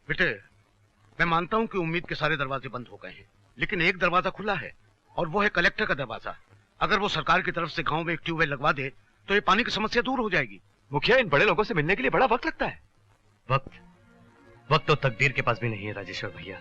बेटे, मैं मानता हूं कि उम्मीद के सारे दरवाजे बंद हो गए हैं, लेकिन एक दरवाजा खुला है और वो है कलेक्टर का दरवाजा। अगर वो सरकार की तरफ से गांव में एक ट्यूबवेल लगवा दे तो ये पानी की समस्या दूर हो जाएगी। मुखिया, इन बड़े लोगों से मिलने के लिए बड़ा वक्त लगता है। वक्त तो तकदीर के पास भी नहीं है राजेश्वर भैया,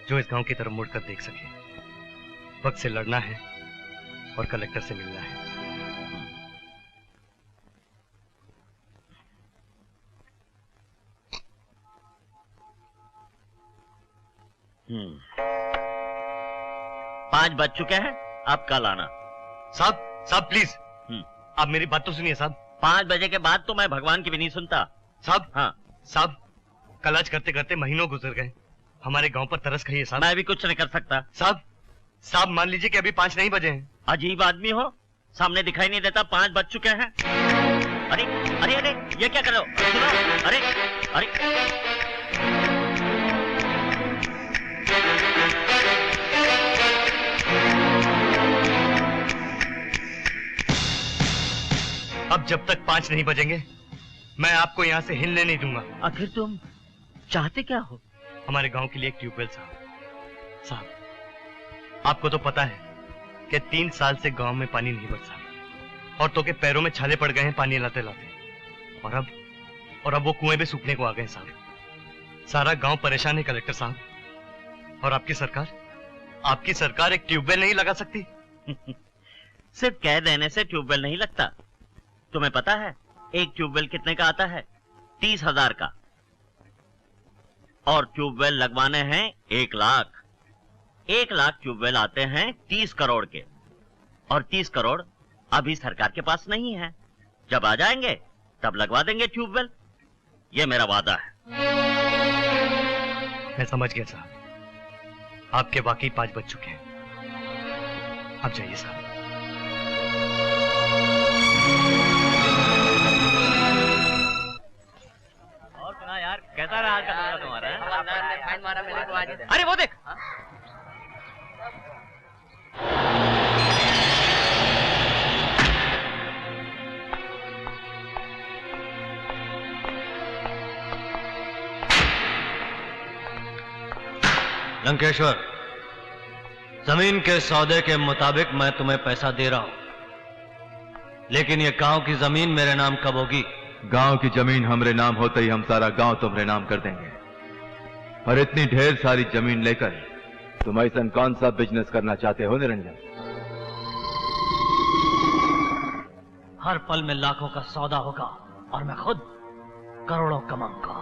जो इस गांव की तरफ मुड़कर देख सके। वक्त से लड़ना है और कलेक्टर से मिलना है। पाँच बज चुके हैं, अब कल आना। साहब प्लीज, आप मेरी बात तो सुनिए साहब। 5 बजे के बाद तो मैं भगवान की भी नहीं सुनता। साहब, हाँ साहब, कलाज करते करते महीनों गुजर गए। हमारे गांव पर तरस खाइए साहब। मैं भी कुछ नहीं कर सकता। साहब मान लीजिए कि अभी 5 नहीं बजे हैं। अजीब आदमी हो, सामने दिखाई नहीं देता 5 बज चुके हैं। अरे अरे अरे, ये क्या कर रहे हो? सुनो, अरे अरे, अब जब तक 5 नहीं बजेंगे मैं आपको यहाँ से हिलने नहीं दूंगा। आखिर तुम चाहते क्या हो? हमारे गांव के लिए एक ट्यूबवेल साहब, आपको तो पता है कि 3 साल से गांव में पानी नहीं बरसा और तो के पैरों में छाले पड़ गए हैं पानी लाते लाते। और अब वो कुएं भी सूखने को आ गए साहब। सारा गांव परेशान है कलेक्टर साहब। और आपकी सरकार एक ट्यूबवेल नहीं लगा सकती? सिर्फ कह देने से ट्यूबवेल नहीं लगता। तुम्हें पता है एक ट्यूबवेल कितने का आता है? 30,000 का। और ट्यूबवेल लगवाने हैं 1 लाख। 1 लाख ट्यूबवेल आते हैं 30 करोड़ के। और 30 करोड़ अभी सरकार के पास नहीं है। जब आ जाएंगे तब लगवा देंगे ट्यूबवेल। ये मेरा वादा है। मैं समझ गया साहब, आपके वाकई 5 बज चुके हैं। अब जाइए साहब। और सुना यार, कैसा रहा आज का दौरा तुम्हारा? अरे वो देख, लंकेश्वर, जमीन के सौदे के मुताबिक मैं तुम्हें पैसा दे रहा हूं, लेकिन ये गांव की जमीन मेरे नाम कब होगी? गांव की जमीन हमरे नाम होते ही हम सारा गांव तुम्हारे नाम कर देंगे। और इतनी ढेर सारी जमीन लेकर तुम ऐसा कौन सा बिजनेस करना चाहते हो निरंजन? हर पल में लाखों का सौदा होगा और मैं खुद करोड़ों कमाऊंगा।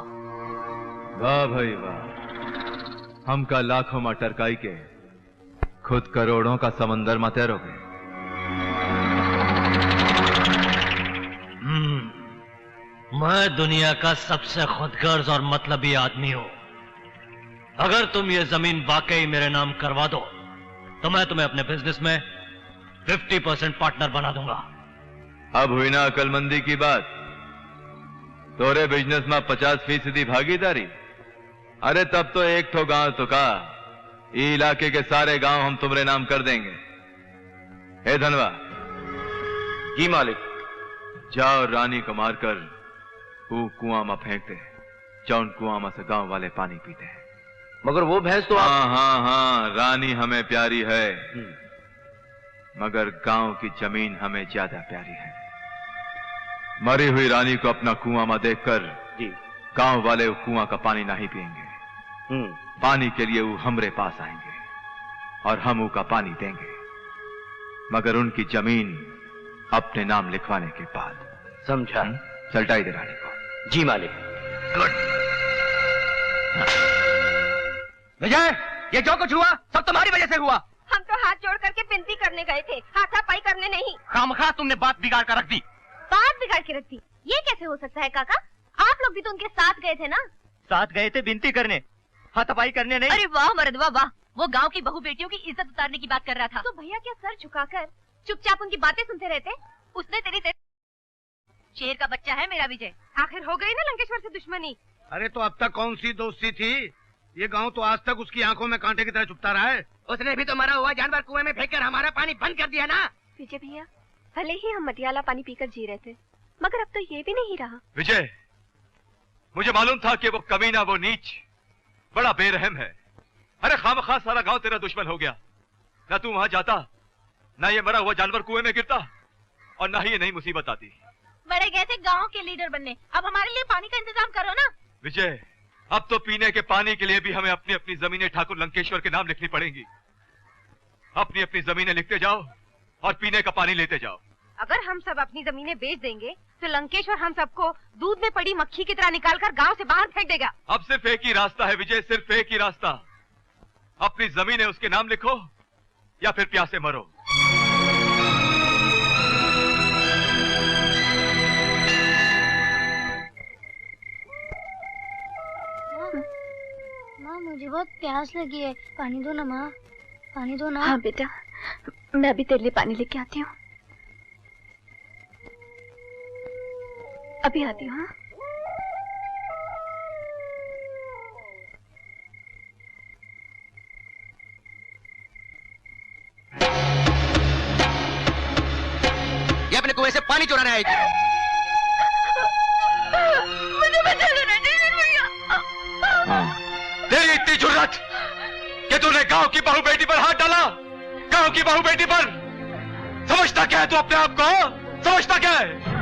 वाह भाई वाह, हमका लाखों में टरकाई के खुद करोड़ों का समंदर में तैरोगे। मैं दुनिया का सबसे खुदगर्ज और मतलबी आदमी हूं। अगर तुम ये जमीन वाकई मेरे नाम करवा दो तो मैं तुम्हें अपने बिजनेस में 50% पार्टनर बना दूंगा। अब हुई ना अकलमंदी की बात? तोरे बिजनेस में 50% भागीदारी? अरे तब तो एक तो गांव तो का इलाके के सारे गांव हम तुम्हारे नाम कर देंगे। हे धनवा। जी मालिक। जाओ रानी को मारकर वो कुआं में फेंक दे। जौन कुआं में से गांव वाले पानी पीते हैं। मगर वो भैंस तो हाँ, रानी हमें प्यारी है, मगर गांव की जमीन हमें ज्यादा प्यारी है। मरी हुई रानी को अपना कुआं में देखकर गांव वाले वो कुआं का पानी नहीं पिएंगे। पानी के लिए वो हमरे पास आएंगे और हम उसका पानी देंगे, मगर उनकी जमीन अपने नाम लिखवाने के बाद। समझा? चलटाई दे रानी को। जी मालिक। गुड। विजय, ये जो कुछ हुआ सब तुम्हारी वजह से हुआ। हम तो हाथ जोड़ करके विनती करने गए थे, हाथापाई करने नहीं। खामखा तुमने बात बिगाड़ कर रख दी। बात बिगाड़ के रख दी? ये कैसे हो सकता है काका? आप लोग भी तो उनके साथ गए थे ना? साथ गए थे विनती करने, हाथापाई करने नहीं। अरे वाह मर्दवा वाह, वो गांव की बहू बेटियों की इज्जत उतारने की बात कर रहा था। तो भैया क्या सर झुकाकर चुपचाप उनकी बातें सुनते रहते? उसने तेरी शेर का बच्चा है मेरा विजय। आखिर हो गई ना लंकेश्वर से दुश्मनी। अरे तो अब तक कौन सी दोस्ती थी? ये गांव तो आज तक उसकी आंखों में कांटे की तरह चुभता रहा है। उसने भी तो मरा हुआ जानवर कुएं में फेंक कर हमारा पानी बंद कर दिया ना। विजय भैया, भले ही हम मटियाला पानी पीकर जी रहे थे, मगर अब तो ये भी नहीं रहा। विजय, मुझे मालूम था कि वो कमीना, वो नीच बड़ा बेरहम है। अरे खामखा सारा गांव तेरा दुश्मन हो गया। ना तू वहां जाता, ना ये मरा हुआ जानवर कुएं में गिरता, और ना ही ये नई मुसीबत आती। बड़े गए थे गांव के लीडर बनने, अब हमारे लिए पानी का इंतजाम करो ना। विजय, अब तो पीने के पानी के लिए भी हमें अपनी अपनी जमीनें ठाकुर लंकेश्वर के नाम लिखनी पड़ेंगी। अपनी अपनी जमीनें लिखते जाओ और पीने का पानी लेते जाओ। अगर हम सब अपनी जमीनें बेच देंगे तो लंकेश्वर हम सबको दूध में पड़ी मक्खी की तरह निकालकर गांव से बाहर फेंक देगा। अब सिर्फ एक ही रास्ता है विजय, सिर्फ एक ही रास्ता। अपनी जमीनें उसके नाम लिखो या फिर प्यासे मरो। माँ, मुझे बहुत प्यास लगी है, पानी दो ना माँ, पानी दो ना। हाँ बेटा, मैं अभी तेरे लिए पानी लेके आती हूँ। अभी आती हूँ। हाँ? ये अपने कुएं से पानी चुराने आई थी। मुझे बचा लो ना भैया। तेरी इतनी जुर्रत कि तूने गांव की बहू बेटी पर हाथ डाला, गांव की बहू बेटी पर। समझता क्या है तू अपने आप को? समझता क्या है?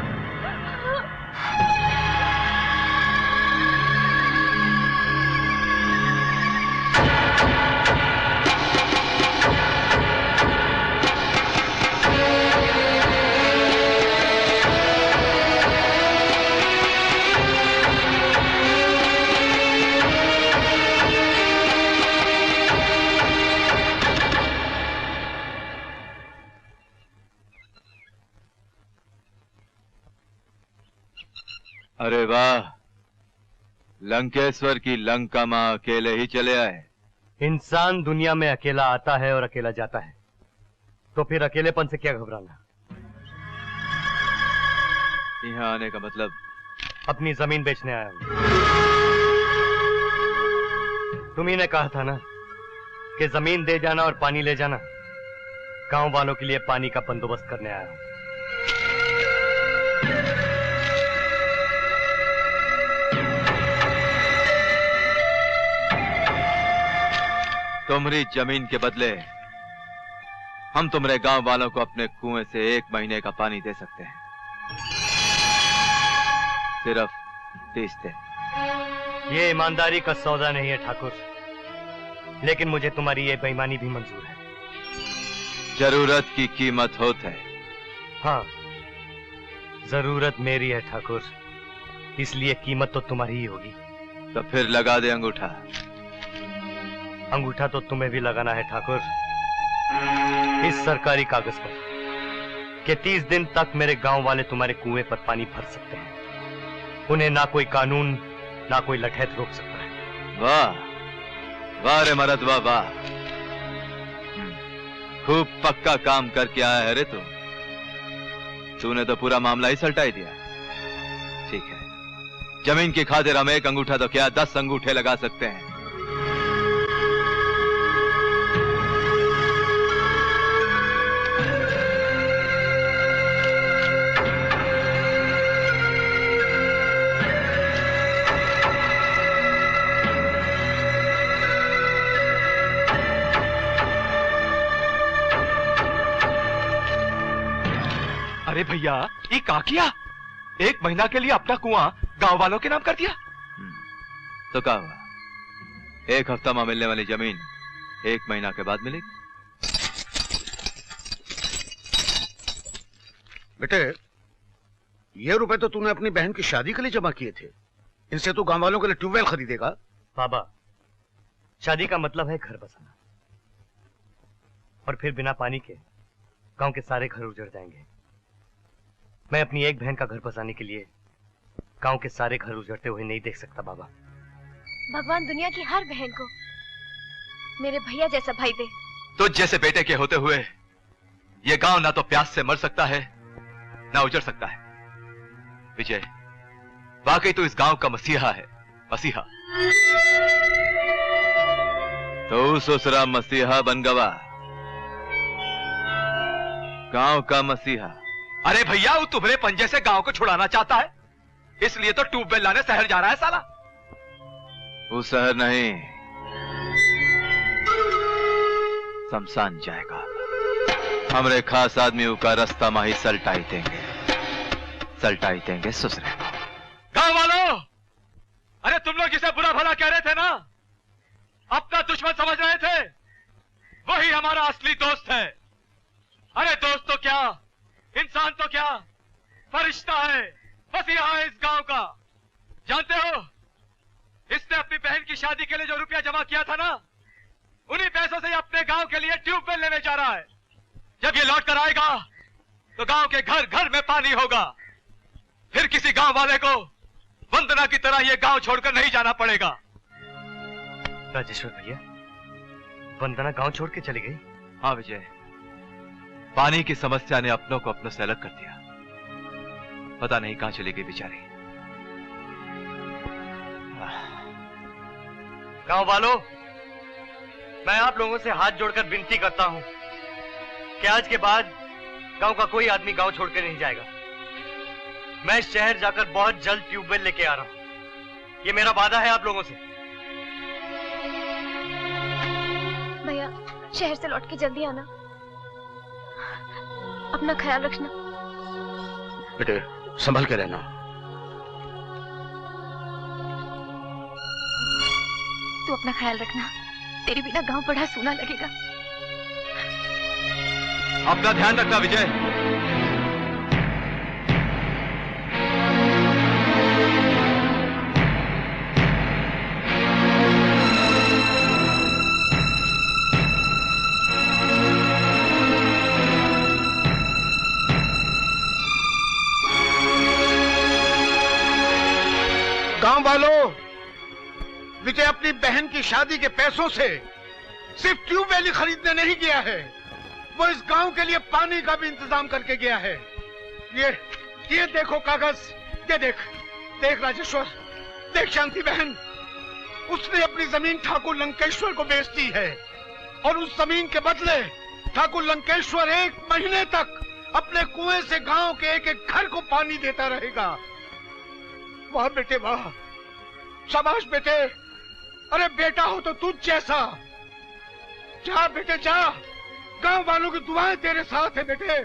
अरे वाह, लंकेश्वर की लंका मां अकेले ही चले आए। इंसान दुनिया में अकेला आता है और अकेला जाता है, तो फिर अकेलेपन से क्या घबराना। यहाँ आने का मतलब? अपनी जमीन बेचने आया हूं। तुम्ही ने कहा था ना कि जमीन दे जाना और पानी ले जाना। गांव वालों के लिए पानी का बंदोबस्त करने आया हूं। तुम्हारी जमीन के बदले हम तुम्हारे गांव वालों को अपने कुएं से 1 महीने का पानी दे सकते हैं, सिर्फ 30 दिन। ये ईमानदारी का सौदा नहीं है ठाकुर, लेकिन मुझे तुम्हारी ये बेईमानी भी मंजूर है। जरूरत की कीमत होती है। हाँ, जरूरत मेरी है ठाकुर, इसलिए कीमत तो तुम्हारी ही होगी। तो फिर लगा दे अंगूठा। अंगूठा तो तुम्हें भी लगाना है ठाकुर, इस सरकारी कागज पर कि 30 दिन तक मेरे गांव वाले तुम्हारे कुएं पर पानी भर सकते हैं। उन्हें ना कोई कानून ना कोई लठैत रोक सकता है। वाह वाह रे मरद, वाह वाह, खूब पक्का काम करके आया है रे तू। तूने तो पूरा मामला ही सलटा दिया। ठीक है, जमीन की खातिर हम 1 अंगूठा तो क्या 10 अंगूठे लगा सकते हैं। अरे भैया, ये क्या किया? 1 महीना के लिए अपना कुआं गांव वालों के नाम कर दिया। तो क्या हुआ? 1 हफ्ता में मिलने वाली जमीन 1 महीना के बाद मिलेगी। बेटे, ये रुपए तो तूने अपनी बहन की शादी के लिए जमा किए थे, इनसे तू गांव वालों के लिए ट्यूबवेल खरीदेगा। बाबा, शादी का मतलब है घर बसाना, और फिर बिना पानी के गांव के सारे घर उजड़ जाएंगे। मैं अपनी एक बहन का घर बसाने के लिए गांव के सारे घर उजड़ते हुए नहीं देख सकता बाबा। भगवान दुनिया की हर बहन को मेरे भैया जैसा भाई दे। तो जैसे बेटे के होते हुए ये गांव ना तो प्यास से मर सकता है ना उजड़ सकता है। विजय, वाकई तू इस गांव का मसीहा है, मसीहा। तो ससुरा मसीहा बन गवा, गांव का मसीहा। अरे भैया, वो तुम्हारे पंजे से गांव को छुड़ाना चाहता है, इसलिए तो ट्यूबवेल लाने शहर जा रहा है साला। वो शहर नहीं, शमशान जाएगा। हमरे खास आदमी का रास्ता माही सलटाई देंगे ससुरे को। गांव वालों, अरे तुम लोग जिसे बुरा भला कह रहे थे ना, अपना दुश्मन समझ रहे थे, वही हमारा असली दोस्त है। अरे दोस्त तो क्या, इंसान तो क्या, फरिश्ता है, बस यहाँ है इस गांव का। जानते हो, इसने अपनी बहन की शादी के लिए जो रुपया जमा किया था ना, उन्हीं पैसों से अपने गांव के लिए ट्यूबवेल लेने जा रहा है। जब ये लौट कर आएगा तो गांव के घर घर में पानी होगा। फिर किसी गांव वाले को वंदना की तरह ये गांव छोड़कर नहीं जाना पड़ेगा। राजेश्वर भैया, वंदना गांव छोड़ के चली गई? हाँ विजय, पानी की समस्या ने अपनों को अपनों से अलग कर दिया। पता नहीं कहां चली गई बेचारी। गांव वालों, मैं आप लोगों से हाथ जोड़कर विनती करता हूं कि आज के बाद गांव का कोई आदमी गांव छोड़कर नहीं जाएगा। मैं शहर जाकर बहुत जल्द ट्यूबवेल लेके आ रहा हूं, ये मेरा वादा है आप लोगों से। भैया, शहर से लौट के जल्दी आना, अपना ख्याल रखना। बेटे संभल के रहना। तू अपना ख्याल रखना, तेरे बिना गांव बड़ा सूना लगेगा। अपना ध्यान रखना विजय। गांव वालों, विजय अपनी बहन की शादी के पैसों से सिर्फ ट्यूबवेल ही खरीदने नहीं गया है, वो इस गांव के लिए पानी का भी इंतजाम करके गया है। ये देखो कागज, ये देख राजेश्वर, देख शांति बहन, उसने अपनी जमीन ठाकुर लंकेश्वर को बेच दी है और उस जमीन के बदले ठाकुर लंकेश्वर 1 महीने तक अपने कुएं से गांव के एक एक घर को पानी देता रहेगा। वाह बेटे वाह, शाबाश बेटे। अरे बेटा हो तो तुझ जैसा। जा बेटे जा, गांव वालों की दुआएं तेरे साथ है बेटे।